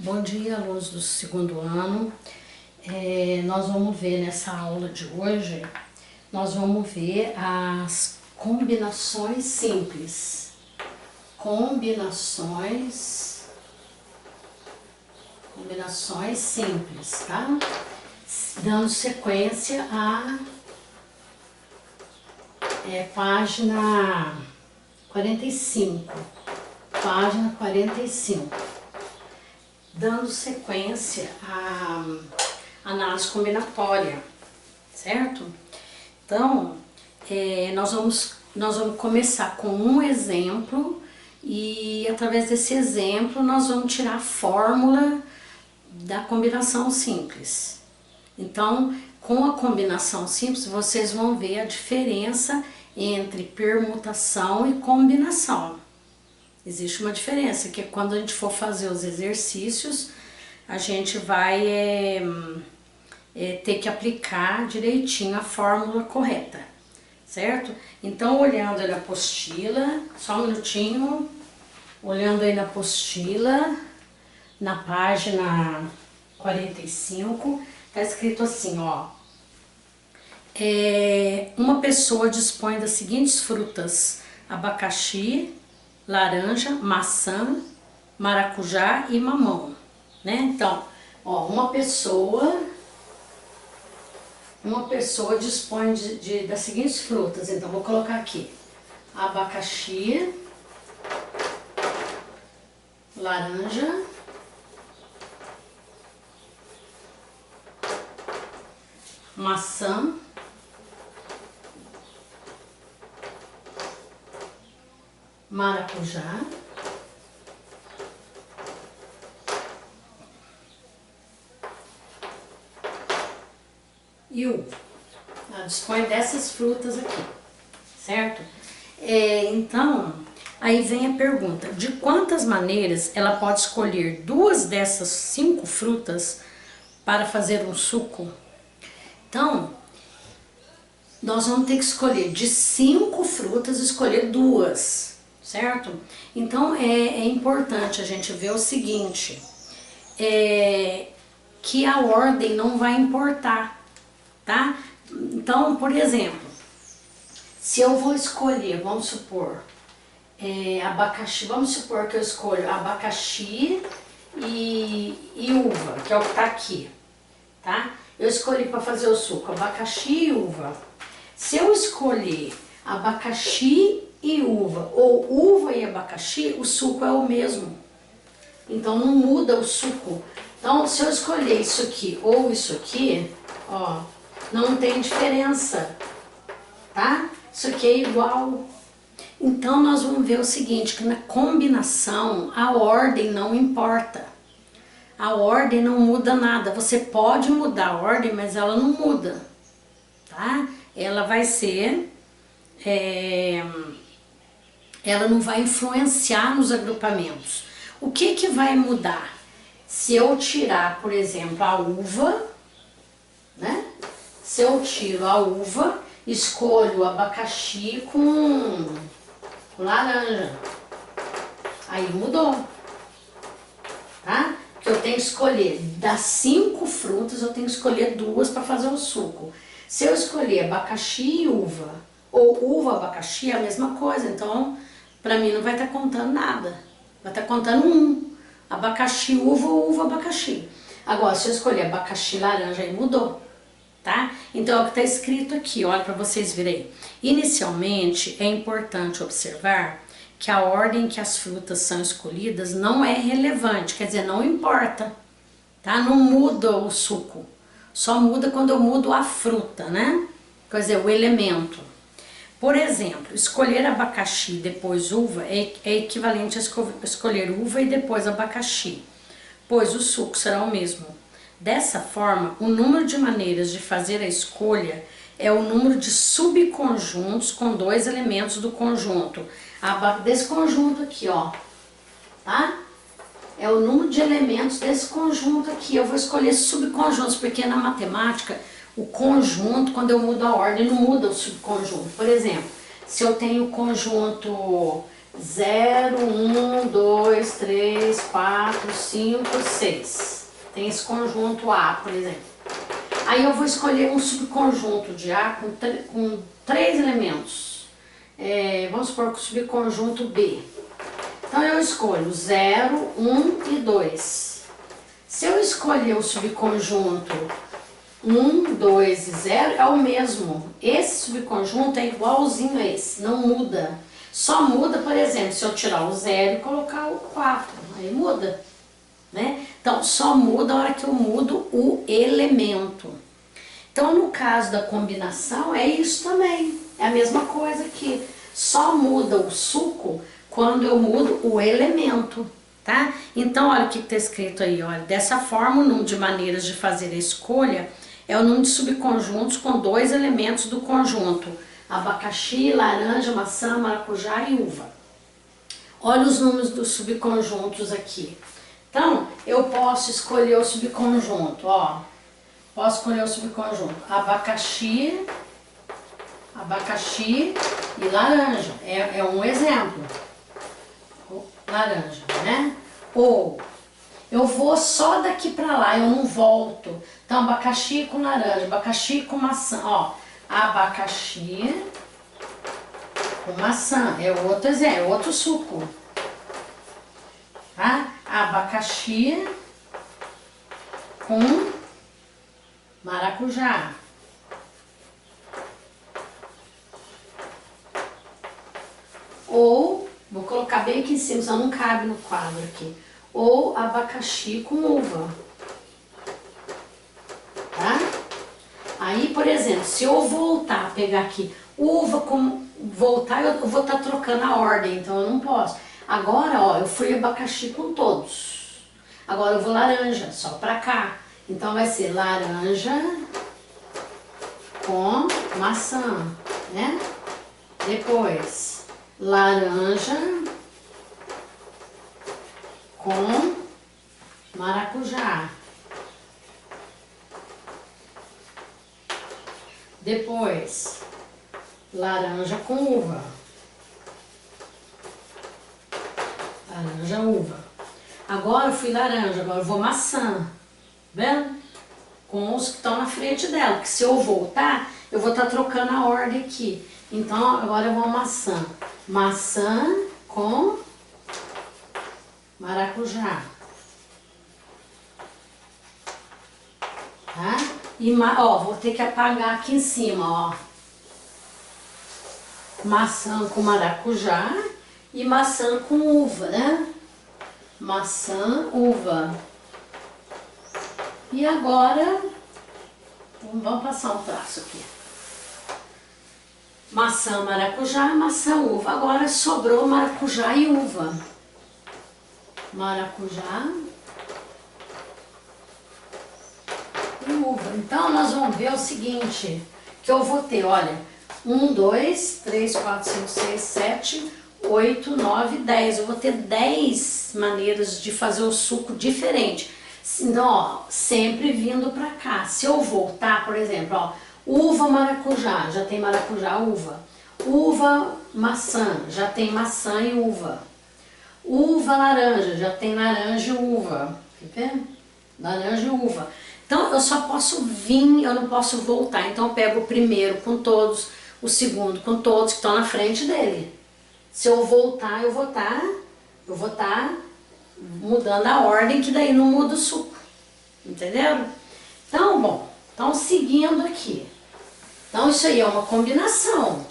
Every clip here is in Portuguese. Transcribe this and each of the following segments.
Bom dia, alunos do segundo ano. Nós vamos ver nessa aula de hoje, nós vamos ver as combinações simples. Combinações simples, tá? Dando sequência à página 45. Página 45. Dando sequência à análise combinatória, certo? Então, nós vamos começar com um exemplo e através desse exemplo nós vamos tirar a fórmula da combinação simples. Então, com a combinação simples, vocês vão ver a diferença entre permutação e combinação. Existe uma diferença, que quando a gente for fazer os exercícios, a gente vai ter que aplicar direitinho a fórmula correta, certo? Então, olhando aí na apostila, só um minutinho, olhando aí na apostila, na página 45, tá escrito assim, ó. Uma pessoa dispõe das seguintes frutas: abacaxi, laranja, maçã, maracujá e mamão, né? Então, ó, uma pessoa dispõe das seguintes frutas. Então, vou colocar aqui: abacaxi, laranja, maçã, maracujá e uva. Ela dispõe dessas frutas aqui, certo? Então, aí vem a pergunta: de quantas maneiras ela pode escolher duas dessas 5 frutas para fazer um suco? Então, nós vamos ter que escolher de 5 frutas, escolher 2. Certo? Então é importante a gente ver o seguinte, que a ordem não vai importar, tá? Então, por exemplo, se eu vou escolher, vamos supor, abacaxi, vamos supor que eu escolho abacaxi e uva, que é o que tá aqui, tá? Eu escolhi para fazer o suco abacaxi e uva. Se eu escolher abacaxi e uva, ou uva e abacaxi, o suco é o mesmo. Então não muda o suco. Então, se eu escolher isso aqui ou isso aqui, ó, não tem diferença, tá? Isso aqui é igual. Então nós vamos ver o seguinte, que na combinação a ordem não importa. A ordem não muda nada. Você pode mudar a ordem, mas ela não muda, tá? Ela vai ser ela não vai influenciar nos agrupamentos. O que vai mudar? Se eu tirar, por exemplo, a uva, né? Se eu tiro a uva, escolho o abacaxi com laranja, aí mudou, tá? Porque eu tenho que escolher das 5 frutas, eu tenho que escolher 2 para fazer o suco. Se eu escolher abacaxi e uva, ou uva, abacaxi, é a mesma coisa, então pra mim não vai estar contando nada, vai estar contando 1, abacaxi, uva ou uva, abacaxi. Agora, se eu escolher abacaxi, laranja, aí mudou, tá? Então é o que está escrito aqui, olha para vocês verem. Inicialmente é importante observar que a ordem que as frutas são escolhidas não é relevante, quer dizer, não importa, tá? Não muda o suco, só muda quando eu mudo a fruta, né? Quer dizer, o elemento. Por exemplo, escolher abacaxi e depois uva é equivalente a escolher uva e depois abacaxi, pois o suco será o mesmo. Dessa forma, o número de maneiras de fazer a escolha é o número de subconjuntos com 2 elementos do conjunto. Desse conjunto aqui, ó, tá? É o número de elementos desse conjunto aqui. Eu vou escolher subconjuntos, porque na matemática o conjunto, quando eu mudo a ordem, não muda o subconjunto. Por exemplo, se eu tenho o conjunto 0, 1, 2, 2, 3, 4, 5, 6. Tem esse conjunto A, por exemplo. Aí eu vou escolher um subconjunto de A com 3 elementos. Vamos supor que o subconjunto B. Então eu escolho 0, 1 e 2. Se eu escolher o subconjunto 1, 2 e 0, é o mesmo. Esse subconjunto é igualzinho a esse, não muda. Só muda, por exemplo, se eu tirar o 0 e colocar o 4, aí muda, né? Então, só muda a hora que eu mudo o elemento. Então, no caso da combinação, é isso também. É a mesma coisa que só muda o suco quando eu mudo o elemento, tá? Então, olha o que está escrito aí, olha. Dessa forma, o número de maneiras de fazer a escolha é o número de subconjuntos com 2 elementos do conjunto: abacaxi, laranja, maçã, maracujá e uva. Olha os números dos subconjuntos aqui. Então, eu posso escolher o subconjunto, ó. Posso escolher o subconjunto abacaxi e laranja. É um exemplo. Laranja, né? Ou eu vou só daqui pra lá, eu não volto. Então, abacaxi com laranja, abacaxi com maçã, ó. Abacaxi com maçã, é outro exemplo, é outro suco. Tá? Abacaxi com maracujá. Ou, vou colocar bem aqui em cima, só não cabe no quadro aqui. Ou abacaxi com uva. Tá? Aí, por exemplo, se eu voltar, pegar aqui uva com voltar, eu vou estar trocando a ordem, então eu não posso. Agora, ó, eu fui abacaxi com todos. Agora eu vou laranja, só pra cá. Então vai ser laranja com maçã, né? Depois, laranja com maracujá. Depois, laranja com uva. Laranja, uva. Agora eu fui laranja, agora eu vou maçã. Vendo? Com os que estão na frente dela. Porque se eu voltar, eu vou estar trocando a ordem aqui. Então, agora eu vou maçã. Maçã com maracujá. Tá? E, ó, vou ter que apagar aqui em cima, ó. Maçã com maracujá e maçã com uva, né? Maçã, uva. E agora, vamos passar um traço aqui. Maçã, maracujá, maçã, uva. Agora sobrou maracujá e uva. Maracujá e uva. Então, nós vamos ver o seguinte, que eu vou ter, olha, 1, 2, 3, 4, 5, 6, 7, 8, 9, 10. Eu vou ter 10 maneiras de fazer o suco diferente. Então, ó, sempre vindo pra cá. Se eu voltar, por exemplo, ó, uva, maracujá, já tem maracujá, uva. Uva, maçã, já tem maçã e uva. Uva, laranja, já tem laranja e uva. Tá vendo? Laranja e uva. Então, eu só posso vir, eu não posso voltar. Então, eu pego o primeiro com todos, o segundo com todos que estão na frente dele. Se eu voltar, eu vou estar mudando a ordem, que daí não muda o suco. Entenderam? Então, bom, então seguindo aqui. Então, isso aí é uma combinação.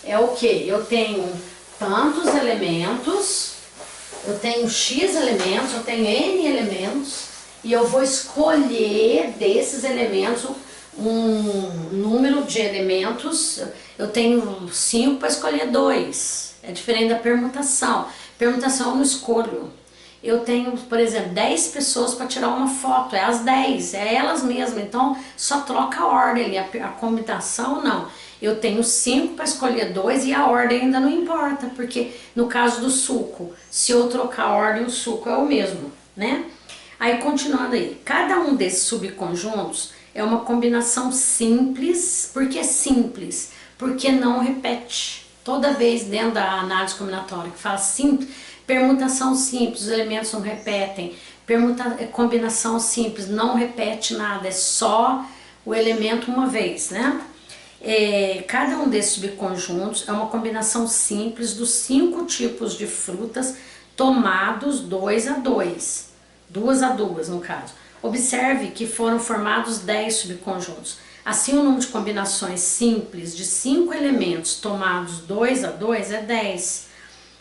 É o que? Eu tenho tantos elementos, eu tenho X elementos, eu tenho N elementos, e eu vou escolher desses elementos um número de elementos. Eu tenho 5 para escolher 2. É diferente da permutação. Permutação eu não escolho. Eu tenho, por exemplo, 10 pessoas para tirar uma foto. É as 10, é elas mesmas. Então, só troca a ordem. A combinação, não. Eu tenho 5 para escolher 2 e a ordem ainda não importa. Porque, no caso do suco, se eu trocar a ordem, o suco é o mesmo, né? Aí, continuando aí. Cada um desses subconjuntos é uma combinação simples. Por que simples? Porque não repete. Toda vez dentro da análise combinatória que fala simples, Permutação simples, os elementos não repetem. Combinação simples, não repete nada, é só o elemento uma vez, né? Cada um desses subconjuntos é uma combinação simples dos 5 tipos de frutas tomados 2 a 2, 2 a 2 no caso. Observe que foram formados 10 subconjuntos. Assim, o número de combinações simples de 5 elementos tomados 2 a 2 é 10.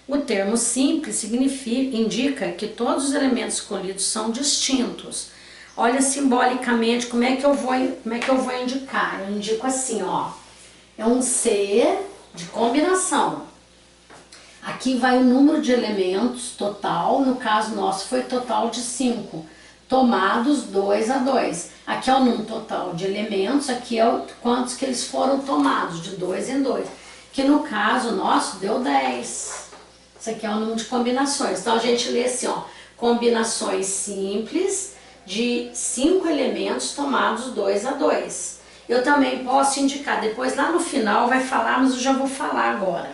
O termo simples indica que todos os elementos escolhidos são distintos. Olha simbolicamente como é que eu vou indicar. Eu indico assim, ó. É um C de combinação. Aqui vai o número de elementos total, no caso nosso foi total de 5, tomados 2 a 2. Aqui é o número total de elementos, aqui é quantos que eles foram tomados, de 2 em 2. Que no caso nosso deu 10. Isso aqui é o número de combinações. Então a gente lê assim, ó, combinações simples de 5 elementos tomados 2 a 2. Eu também posso indicar, depois lá no final vai falar, mas eu já vou falar agora,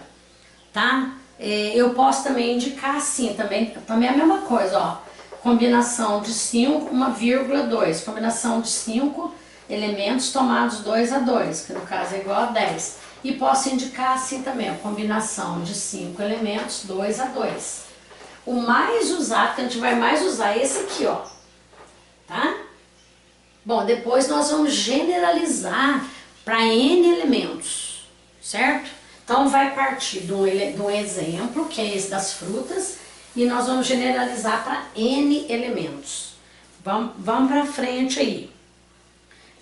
tá? Eu posso também indicar assim, também é a mesma coisa, ó. Combinação de 5, 1,2. Combinação de 5 elementos tomados 2 a 2, que no caso é igual a 10. E posso indicar assim também, a combinação de 5 elementos 2 a 2. O mais usado, que a gente vai mais usar, é esse aqui, ó. Tá? Bom, depois nós vamos generalizar para N elementos, certo? Então vai partir de um exemplo, que é esse das frutas, e nós vamos generalizar para N elementos. Vamos para frente aí.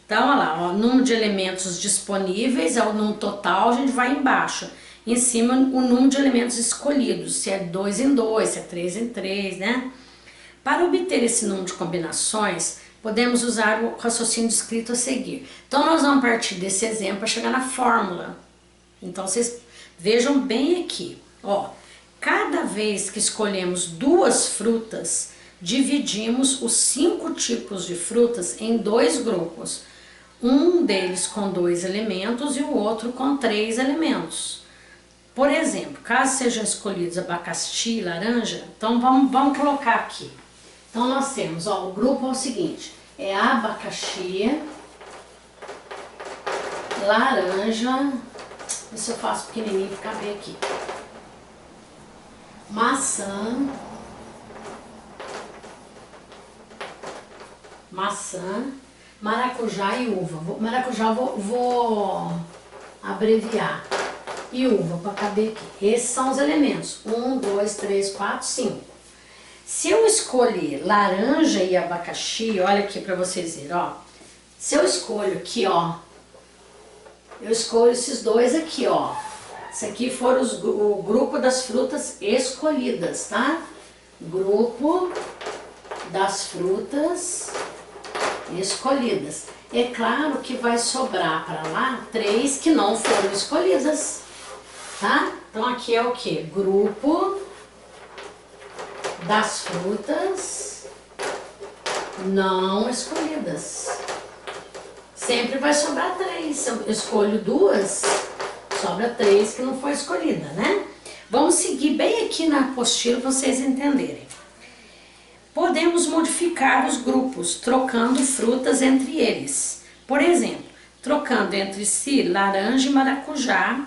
Então, olha lá, o número de elementos disponíveis é o número total, a gente vai embaixo. Em cima, o número de elementos escolhidos, se é 2 em 2, se é 3 em 3, né? Para obter esse número de combinações, podemos usar o raciocínio descrito a seguir. Então, nós vamos partir desse exemplo para chegar na fórmula. Então, vocês vejam bem aqui, ó. Cada vez que escolhemos 2 frutas, dividimos os 5 tipos de frutas em 2 grupos. Um deles com 2 elementos e o outro com 3 elementos. Por exemplo, caso sejam escolhidos abacaxi e laranja, então vamos colocar aqui. Então nós temos, ó, o grupo é o seguinte, é abacaxi, laranja, deixa se eu faço pequenininho para caber aqui, maçã, maracujá e uva. Maracujá vou abreviar. E uva para caber aqui. Esses são os elementos. 1, 2, 3, 4, 5. Se eu escolher laranja e abacaxi, olha aqui para vocês verem, ó. Se eu escolho aqui, ó. Eu escolho esses dois aqui, ó. Esse aqui foram o grupo das frutas escolhidas, tá? Grupo das frutas escolhidas. É claro que vai sobrar para lá 3 que não foram escolhidas, tá? Então aqui é o que? Grupo das frutas não escolhidas. Sempre vai sobrar 3. Se eu escolho 2, sobra 3 que não foi escolhida, né? Vamos seguir bem aqui na apostila para vocês entenderem. Podemos modificar os grupos, trocando frutas entre eles. Por exemplo, trocando entre si laranja e maracujá,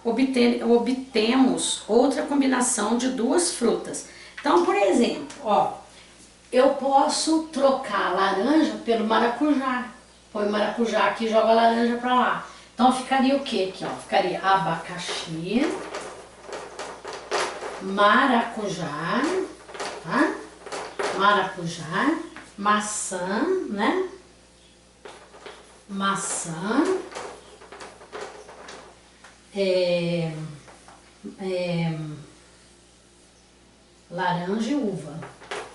obtemos outra combinação de 2 frutas. Então, por exemplo, ó, eu posso trocar laranja pelo maracujá. Põe o maracujá aqui e joga a laranja para lá. Então, ficaria o que aqui, ó? Ficaria abacaxi, maracujá, tá? Maracujá, maçã, né? Maçã, laranja e uva.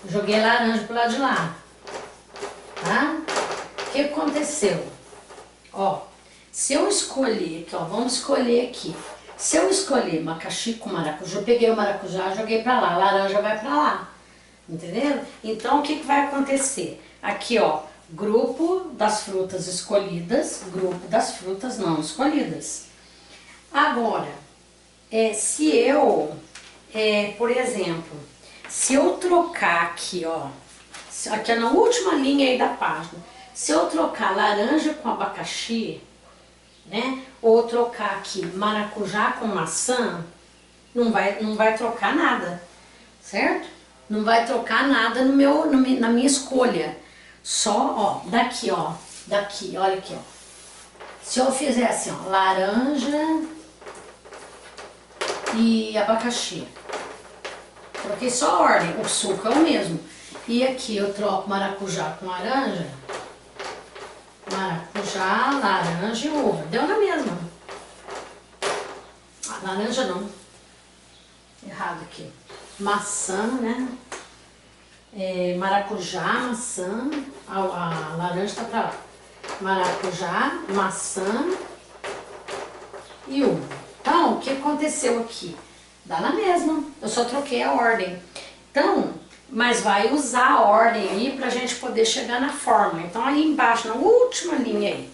Joguei laranja pro lado de lá, tá? O que aconteceu? Ó, se eu escolher aqui, ó, vamos escolher aqui. Se eu escolher abacaxi com maracujá, eu peguei o maracujá, joguei pra lá, a laranja vai pra lá. Entendeu? Então, o que vai acontecer? Aqui, ó, grupo das frutas escolhidas, grupo das frutas não escolhidas. Agora, se eu por exemplo, se eu trocar aqui, ó, aqui é na última linha aí da página, se eu trocar laranja com abacaxi, né, ou trocar aqui maracujá com maçã, não vai trocar nada, certo? Não vai trocar nada na minha escolha. Só, ó, daqui, olha aqui, ó. Se eu fizer assim, ó, laranja e abacaxi, troquei só a ordem, o suco é o mesmo. E aqui eu troco maracujá com laranja, maracujá, laranja e uva. Deu na mesma. Ah, laranja não. Errado aqui. Maçã, né? Maracujá, maçã. A laranja tá pra lá. Maracujá, maçã e uva. Então, o que aconteceu aqui? Dá na mesma. Eu só troquei a ordem. Então, mas vai usar a ordem aí pra gente poder chegar na fórmula. Então, aí embaixo, na última linha aí.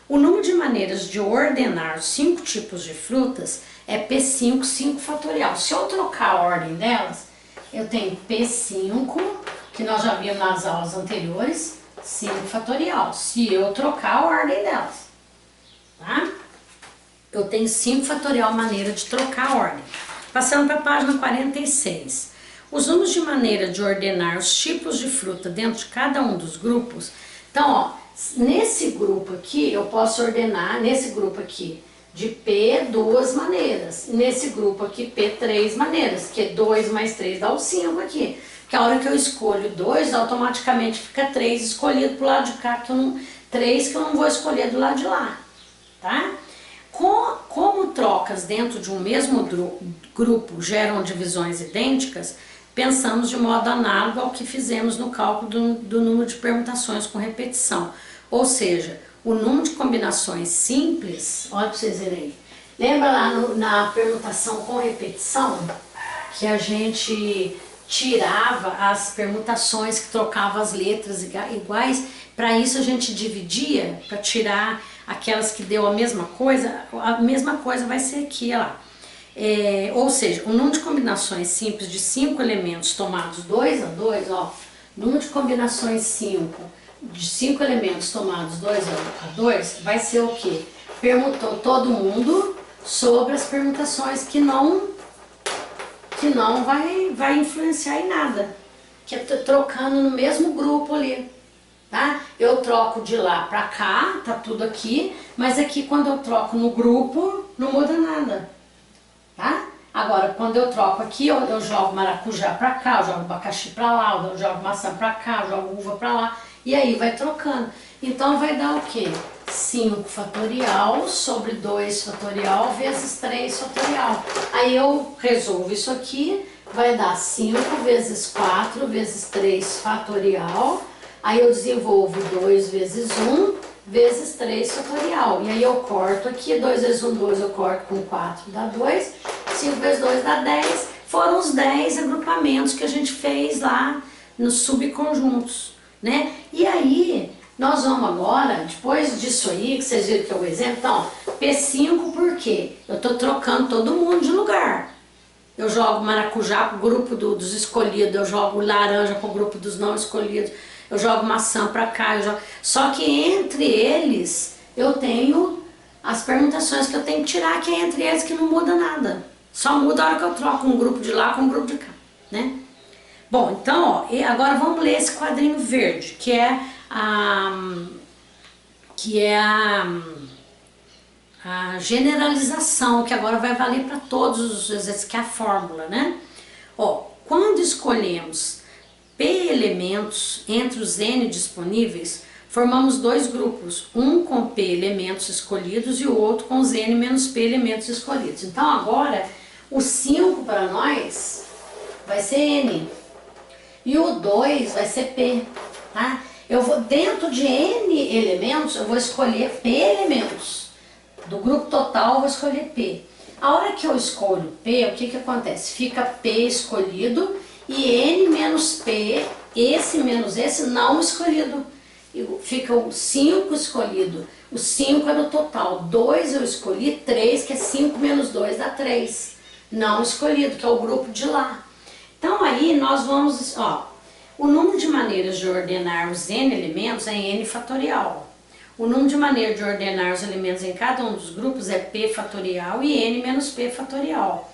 O número de maneiras de ordenar os 5 tipos de frutas é P5, 5 fatorial. Se eu trocar a ordem delas, eu tenho P5, que nós já vimos nas aulas anteriores, 5 fatorial. Se eu trocar a ordem delas, tá? Eu tenho 5 fatorial maneira de trocar a ordem. Passando para a página 46. Os números de maneira de ordenar os tipos de fruta dentro de cada um dos grupos. Então, ó, nesse grupo aqui, eu posso ordenar, nesse grupo aqui, de P, 2 maneiras. Nesse grupo aqui, P, 3 maneiras, que 2 mais 3 dá o 5 aqui. Que a hora que eu escolho 2, automaticamente fica 3 escolhido pro lado de cá, que eu não, 3 que eu não vou escolher do lado de lá, tá? Como trocas dentro de um mesmo grupo geram divisões idênticas, pensamos de modo análogo ao que fizemos no cálculo do número de permutações com repetição. Ou seja, o número de combinações simples, olha para vocês verem aí. Lembra lá na permutação com repetição, que a gente tirava as permutações, que trocava as letras iguais? Para isso a gente dividia, para tirar aquelas que deu a mesma coisa vai ser aqui, ó. Ou seja, o número de combinações simples de 5 elementos tomados 2 a 2, ó, número de combinações 5 de 5 elementos tomados 2 a 2 vai ser o quê? Permutou todo mundo sobre as permutações que não vai influenciar em nada, que é trocando no mesmo grupo ali, tá? Eu troco de lá pra cá, tá tudo aqui, mas aqui quando eu troco no grupo, não muda nada, tá? Agora, quando eu troco aqui, eu jogo maracujá pra cá, eu jogo abacaxi pra lá, eu jogo maçã pra cá, eu jogo uva pra lá, e aí vai trocando. Então vai dar o quê? 5 fatorial sobre 2 fatorial vezes 3 fatorial. Aí eu resolvo isso aqui, vai dar 5 vezes 4 vezes 3 fatorial. Aí eu desenvolvo 2 vezes 1 vezes 3 fatorial. E aí eu corto aqui, 2 vezes 1, 2, eu corto com 4, dá 2. 5 vezes 2 dá 10. Foram os 10 agrupamentos que a gente fez lá nos subconjuntos, né? E aí, nós vamos agora, depois disso aí, que vocês viram que é o exemplo, então, P5 por quê? Eu estou trocando todo mundo de lugar. Eu jogo maracujá para o grupo dos escolhidos, eu jogo laranja para o grupo dos não escolhidos, eu jogo maçã para cá, só que entre eles eu tenho as permutações que eu tenho que tirar, que é entre eles que não muda nada. Só muda a hora que eu troco um grupo de lá com um grupo de cá, né? Bom, então, ó, e agora vamos ler esse quadrinho verde, que é a generalização, que agora vai valer para todos os exercícios, que é a fórmula, né? Ó, quando escolhemos P elementos entre os N disponíveis, formamos 2 grupos, um com P elementos escolhidos e o outro com os N menos P elementos escolhidos. Então agora, o 5 para nós vai ser N e o 2 vai ser P, tá? Eu vou, dentro de N elementos, eu vou escolher P elementos. Do grupo total, eu vou escolher P. A hora que eu escolho P, o que acontece? Fica P escolhido e N menos P, esse menos esse, não escolhido. Fica o 5 escolhido. O 5 é no total. 2 eu escolhi, 3, que é 5 menos 2 dá 3. não escolhido, que é o grupo de lá. Então aí nós vamos, ó, o número de maneiras de ordenar os n elementos é n fatorial. O número de maneiras de ordenar os elementos em cada um dos grupos é p fatorial e n menos p fatorial.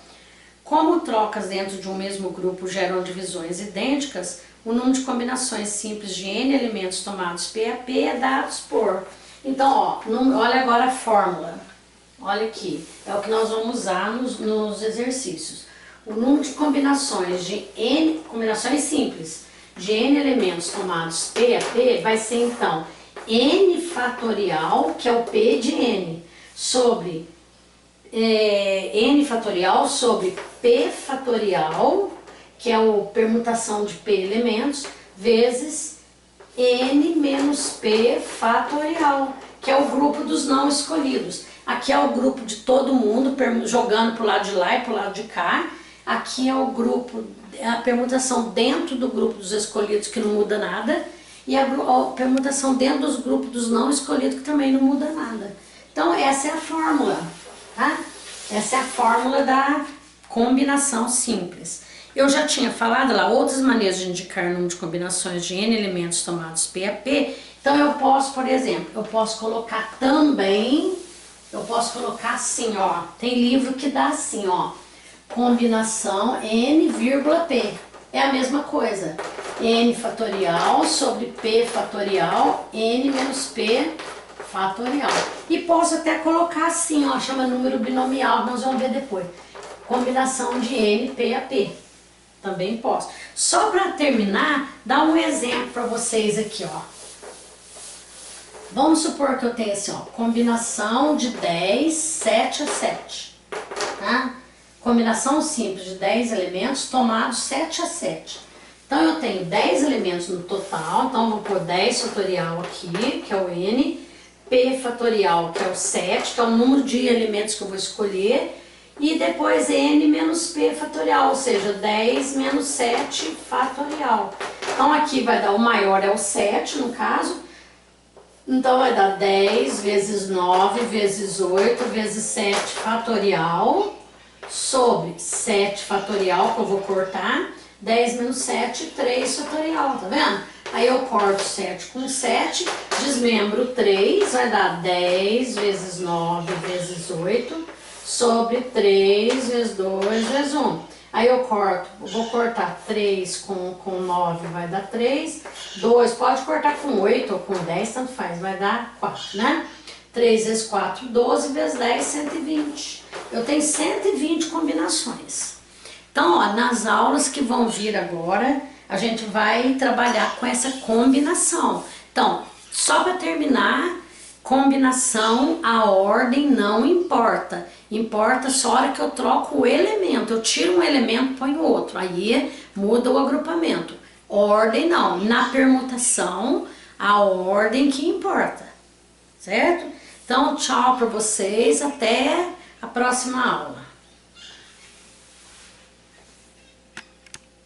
Como trocas dentro de um mesmo grupo geram divisões idênticas, o número de combinações simples de n elementos tomados p a p é dados por... Então, ó, olha agora a fórmula. Olha aqui, é o que nós vamos usar nos exercícios. O número de combinações combinações simples de n elementos tomados p a p vai ser então n fatorial, que é o p de n, sobre n fatorial sobre p fatorial, que é a permutação de p elementos, vezes n menos p fatorial, que é o grupo dos não escolhidos. Aqui é o grupo de todo mundo jogando para o lado de lá e para o lado de cá. Aqui é o grupo, a permutação dentro do grupo dos escolhidos, que não muda nada, e a permutação dentro dos grupos dos não escolhidos, que também não muda nada. Então essa é a fórmula, tá? Essa é a fórmula da combinação simples. Eu já tinha falado lá outras maneiras de indicar o número de combinações de n elementos tomados p a p. Então eu posso, por exemplo, eu posso colocar assim, ó, tem livro que dá assim, ó, combinação n, p. É a mesma coisa, n fatorial sobre p fatorial, n menos p fatorial. E posso até colocar assim, ó, chama número binomial, nós vamos ver depois. Combinação de n, p a p. Também posso. Só para terminar, dar um exemplo para vocês aqui, ó. Vamos supor que eu tenho assim, ó, combinação de 10, 7 a 7, tá? Combinação simples de 10 elementos tomados 7 a 7. Então eu tenho 10 elementos no total, então eu vou pôr 10 fatorial aqui, que é o n, p fatorial, que é o 7, que é o número de elementos que eu vou escolher, e depois n menos p fatorial, ou seja, 10 menos 7 fatorial. Então aqui vai dar, o maior é o 7 no caso, então vai dar 10 vezes 9 vezes 8 vezes 7 fatorial, sobre 7 fatorial, que eu vou cortar, 10 menos 7, 3 fatorial, tá vendo? Aí eu corto 7 com 7, desmembro 3, vai dar 10 vezes 9 vezes 8, sobre 3 vezes 2 vezes 1. Aí eu corto, vou cortar 3 com 9, vai dar 3, 2, pode cortar com 8 ou com 10, tanto faz, vai dar 4, né? 3 vezes 4, 12, vezes 10, 120. Eu tenho 120 combinações. Então, ó, nas aulas que vão vir agora, a gente vai trabalhar com essa combinação. Então, só para terminar, combinação, a ordem não importa. Importa só a hora que eu troco o elemento. Eu tiro um elemento e ponho outro. Aí muda o agrupamento. Ordem não. Na permutação, a ordem que importa. Certo? Então, tchau para vocês. Até a próxima aula.